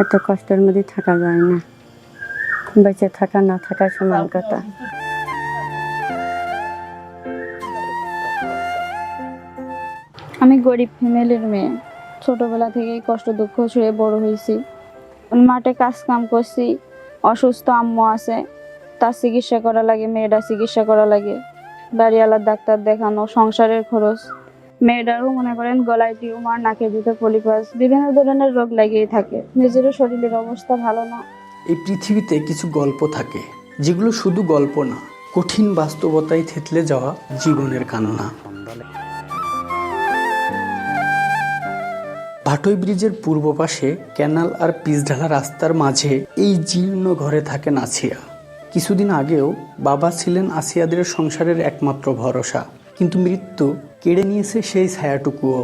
এত কষ্টের মধ্যে থাকা যায় না, বেঁচে থাকা না থাকা সমান কথা। আমি গরিব ফ্যামিলির মেয়ে, ছোটবেলা থেকেই কষ্ট দুঃখ ছুঁয়ে বড় হয়েছি। মাঠে কাজ কাম করছি, অসুস্থ আম্মু আছে, তার চিকিৎসা করা লাগে, মেয়েটা চিকিৎসা করা লাগে, বাড়িওয়ালার ডাক্তার দেখানো, সংসারের খরচ। মেয়েটারও মনে করেন গলায় টিউমার, নাকে দিতে পলিপাস, বিভিন্ন ধরনের রোগ লাগিয়ে থাকে। নিজেরও শরীরের অবস্থা ভালো না। এই পৃথিবীতে কিছু গল্প থাকে যেগুলো শুধু গল্প না, কঠিন বাস্তবতায় থেতলে যাওয়া জীবনের কান্না। ভাটই ব্রিজের পূর্ব পাশে ক্যানাল আর পিচঢালা রাস্তার মাঝে এই জীর্ণ ঘরে থাকেন আসিয়া। কিছুদিন আগেও বাবা ছিলেন আসিয়াদের সংসারের একমাত্র ভরসা, কিন্তু মৃত্যু কেড়ে নিয়েছে সেই ছায়াটুকুও।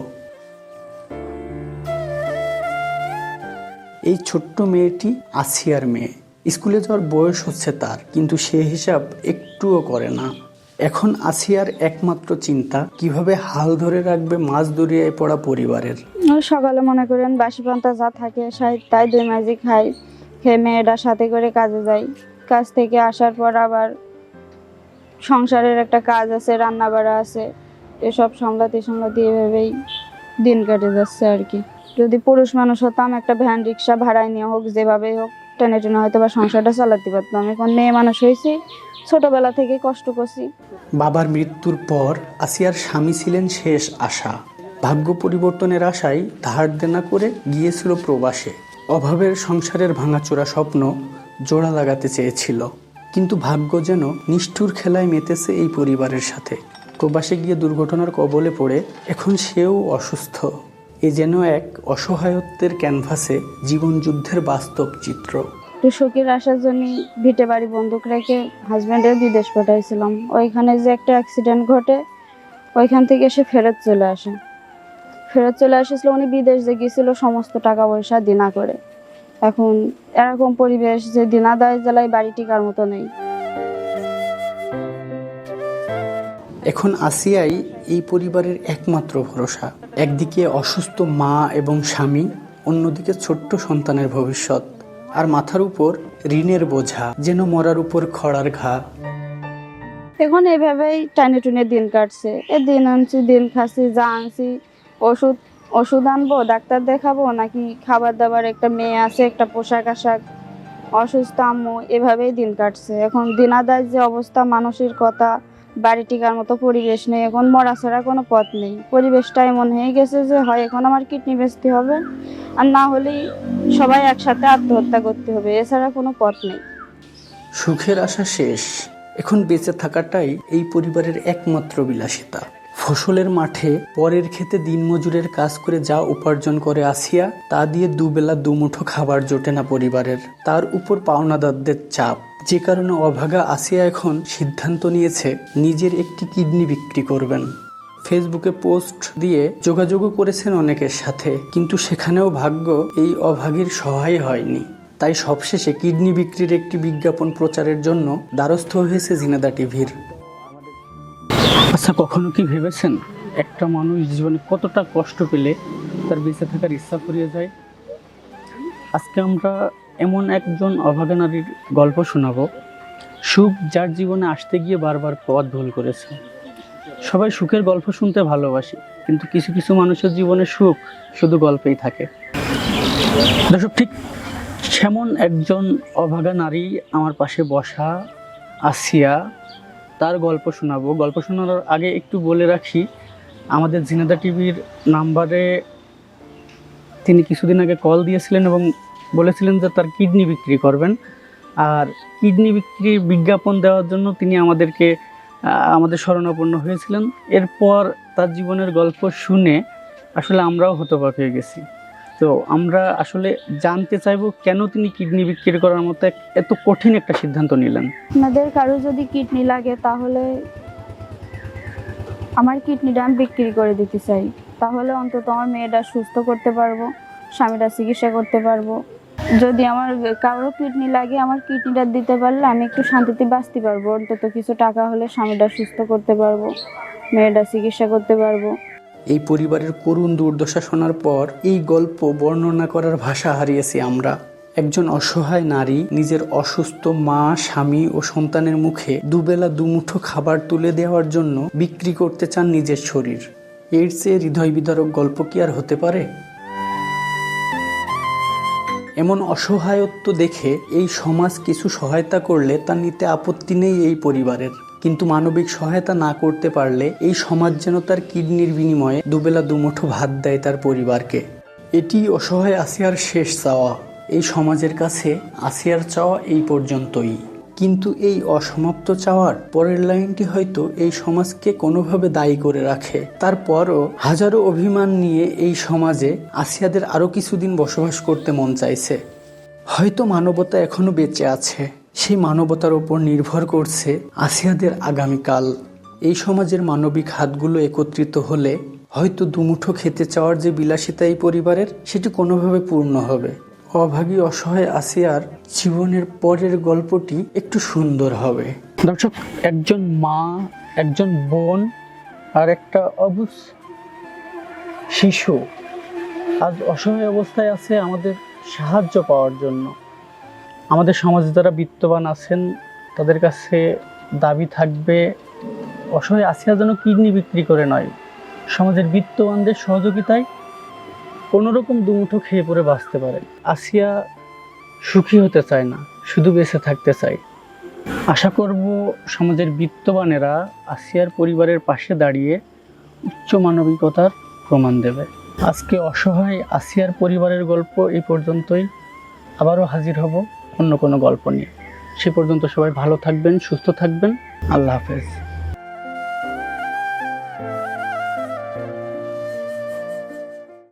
এই ছোট্ট মেয়েটি আসিয়ার মেয়ে। স্কুলে যাওয়ার বয়স হচ্ছে তার, কিন্তু সে হিসাব একটুও করে না। এখন আসিয়ার একমাত্র চিন্তা কিভাবে হাল ধরে রাখবে মাছ দরিয়ায় পড়া পরিবারের। সকালে মনে করেন বাসি পান্তা যা থাকে তাই দই মাঝি খাই, খেয়ে মেয়েটার সাথে করে কাজে যাই। কাজ থেকে আসার পর আবার সংসারের একটা কাজ আছে, রান্না বাড়া আছে, এসব সামলাতে এভাবেই দিন কাটে যাচ্ছে আর কি। যদি পুরুষ মানুষ হতাম, একটা ভ্যান রিক্সা ভাড়ায় নিয়ে হোক, যেভাবে হোক টেনে টেনে হয়তো বা সংসারটা চালাতে পারতাম। এখন মেয়ে মানুষ হয়েছি, ছোটবেলা থেকে কষ্ট করছি। বাবার মৃত্যুর পর আসিয়ার স্বামী ছিলেন শেষ আশা। ভাগ্য পরিবর্তনের আশায় ধার দেনা করে গিয়েছিল প্রবাসে। অভাবের সংসারের ভাঙাচোরা স্বপ্ন জোড়া লাগাতে চেয়েছিল, কিন্তু ভাগ্য যেন নিষ্ঠুর খেলায় মেতেছে এই পরিবারের সাথে। প্রবাসে গিয়ে দুর্ঘটনার কবলে পড়ে এখন সেও অসুস্থ। এ যেন এক অসহায়ত্বের ক্যানভাসে জীবনযুদ্ধের বাস্তব চিত্র। শখের আসার জন্য ভিটে বাড়ি বন্দুক রেখে হাজব্যান্ডের বিদেশ পাঠাইছিলাম। ওইখানে যে একটা অ্যাক্সিডেন্ট ঘটে, ওইখান থেকে সে ফেরত চলে এসেছিল। উনি বিদেশ যে গিয়েছিল সমস্ত টাকা পয়সা দিনা করে। এখন এরকম পরিবেশ যে দিনা দেয় জেলায় বাড়ি টিকার মতো নেই। এখন আসিয়াই এই পরিবারের একমাত্র ভরসা। একদিকে অসুস্থ মা এবং স্বামী, অন্যদিকে ছোট্ট সন্তানের ভবিষ্যৎ, আর মাথার উপর ঋণের বোঝা, যেন মরার উপর খড়ার ঘা। এখন এভাবেই টানে টুনে দিন কাটছে। দিন আনছি, দিন খাচ্ছি, যা আনছি ওষুধ আনবো, ডাক্তার দেখাবো, নাকি খাবার দাবার, একটা মেয়ে আছে, একটা পোশাক আশাক, অসুস্থ আম্মু, এভাবেই দিন কাটছে। এখন দিনাদার যে অবস্থা, মানুষের কথা, বাড়ি টিকার মতো পরিবেশ নেই। এখন মরা ছাড়া কোনো পথ নেই। পরিবেশটা এমন হয়ে গেছে যে হয় এখন আমার কিডনি বেচতে হবে, আর না হলেই সবাই একসাথে আত্মহত্যা করতে হবে, এছাড়া কোনো পথ নেই। সুখের আশা শেষ। এখন বেঁচে থাকাটাই এই পরিবারের একমাত্র বিলাসিতা। ফসলের মাঠে পরের ক্ষেতে দিনমজুরের কাজ করে যা উপার্জন করে আসিয়া, তা দিয়ে দুবেলা দুমুঠো খাবার জোটে না পরিবারের। তার উপর পাওনাদারদের চাপ, যে কারণে অভাগা আসিয়া এখন সিদ্ধান্ত নিয়েছে নিজের একটি কিডনি বিক্রি করবেন। ফেসবুকে পোস্ট দিয়ে যোগাযোগও করেছেন অনেকের সাথে, কিন্তু সেখানেও ভাগ্য এই অভাগীর সহায় হয়নি। তাই সবশেষে কিডনি বিক্রির একটি বিজ্ঞাপন প্রচারের জন্য দ্বারস্থ হয়েছে জিনেদা টিভির। আচ্ছা, কখনো কি ভেবেছেন একটা মানুষ জীবনে কতটা কষ্ট পেলে তার বেঁচে থাকার ইচ্ছা ফুরিয়ে যায়? আজকে আমরা এমন একজন অভাগা নারীর গল্প শোনাবো, সুখ যার জীবনে আসতে গিয়ে বারবার পথ ভুল করেছে। সবাই সুখের গল্প শুনতে ভালোবাসি, কিন্তু কিছু কিছু মানুষের জীবনে সুখ শুধু গল্পেই থাকে। দর্শক, ঠিক সেমন একজন অভাগা নারী আমার পাশে বসা, আসিয়া। তার গল্প শোনাবো। গল্প শোনানোর আগে একটু বলে রাখি, আমাদের জিনেদা টিভির নাম্বারে তিনি কিছুদিন আগে কল দিয়েছিলেন এবং বলেছিলেন যে তার কিডনি বিক্রি করবেন। আর কিডনি বিক্রির বিজ্ঞাপন দেওয়ার জন্য তিনি আমাদের শরণাপন্ন হয়েছিলেন। এরপর তার জীবনের গল্প শুনে আসলে আমরাও হতবাক হয়ে গেছি। তো আমরা আসলে জানতে চাইবো কেন তিনি কিডনি বিক্রি করার মতো এত কঠিন একটা সিদ্ধান্ত নিলেন। আপনাদের কারো যদি কিডনি লাগে, তাহলে আমার কিডনিটা আমি বিক্রি করে দিতে চাই। তাহলে অন্তত আমার মেয়েটা সুস্থ করতে পারবো, স্বামীটা চিকিৎসা করতে পারবো। যদি আমার কারোর কিডনি লাগে, আমার কিডনিটা দিতে পারলে আমি একটু শান্তিতে বাঁচতে পারবো। অন্তত কিছু টাকা হলে স্বামীটা সুস্থ করতে পারবো, মেয়েটা চিকিৎসা করতে পারবো। এই পরিবারের করুণ দুর্দশা শোনার পর এই গল্প বর্ণনা করার ভাষা হারিয়েছি আমরা। একজন অসহায় নারী নিজের অসুস্থ মা, স্বামী ও সন্তানের মুখে দুবেলা দুমুঠো খাবার তুলে দেওয়ার জন্য বিক্রি করতে চান নিজের শরীর। এর চেয়ে হৃদয় বিদারক গল্প কি আর হতে পারে? এমন অসহায়ত্ব দেখে এই সমাজ কিছু সহায়তা করলে তা নিতে আপত্তি নেই এই পরিবারের, কিন্তু মানবিক সহায়তা না করতে পারলে এই সমাজ যেন তার কিডনির বিনিময়ে দুবেলা দুমুঠো ভাত দেয় তার পরিবারকে। এটি অসহায় আসিয়ার শেষ চাওয়া। এই সমাজের কাছে আসিয়ার চাওয়া এই পর্যন্তই। কিন্তু এই অসমাপ্ত চাওয়ার পরের লাইনটি হয়তো এই সমাজকে কোনোভাবে দায়ী করে রাখে। তারপরও হাজারো অভিমান নিয়ে এই সমাজে আসিয়াদের আরো কিছুদিন বসবাস করতে মন চাইছে। হয়তো মানবতা এখনো বেঁচে আছে, সেই মানবতার উপর নির্ভর করছে আসিয়াদের আগামীকাল। এই সমাজের মানবিক হাতগুলো একত্রিত হলে হয়তো দুমুঠো খেতে চাওয়ার যে বিলাসিতা এই পরিবারের, সেটি কোনোভাবে পূর্ণ হবে। অভাগী অসহায় আসিয়ার জীবনের পরের গল্পটি একটু সুন্দর হবে। দর্শক, একজন মা, একজন বোন আর একটা অবুঝ শিশু আজ অসহায় অবস্থায় আছে আমাদের সাহায্য পাওয়ার জন্য। আমাদের সমাজে যারা বিত্তবান আছেন তাদের কাছে দাবি থাকবে অসহায় আসিয়া যেন কিডনি বিক্রি করে নয়, সমাজের বিত্তবানদের সহযোগিতায় কোনোরকম দুমুঠো খেয়ে পরে বাঁচতে পারে। আসিয়া সুখী হতে চায় না, শুধু বেঁচে থাকতে চায়। আশা করব সমাজের বিত্তবানেরা আসিয়ার পরিবারের পাশে দাঁড়িয়ে উচ্চ মানবিকতার প্রমাণ দেবে। আজকে অসহায় আসিয়ার পরিবারের গল্প এই পর্যন্তই। আবারও হাজির হব অন্য কোনো গল্প নিয়ে। সে পর্যন্ত সবাই ভালো থাকবেন, সুস্থ থাকবেন। আল্লাহ হাফেজ।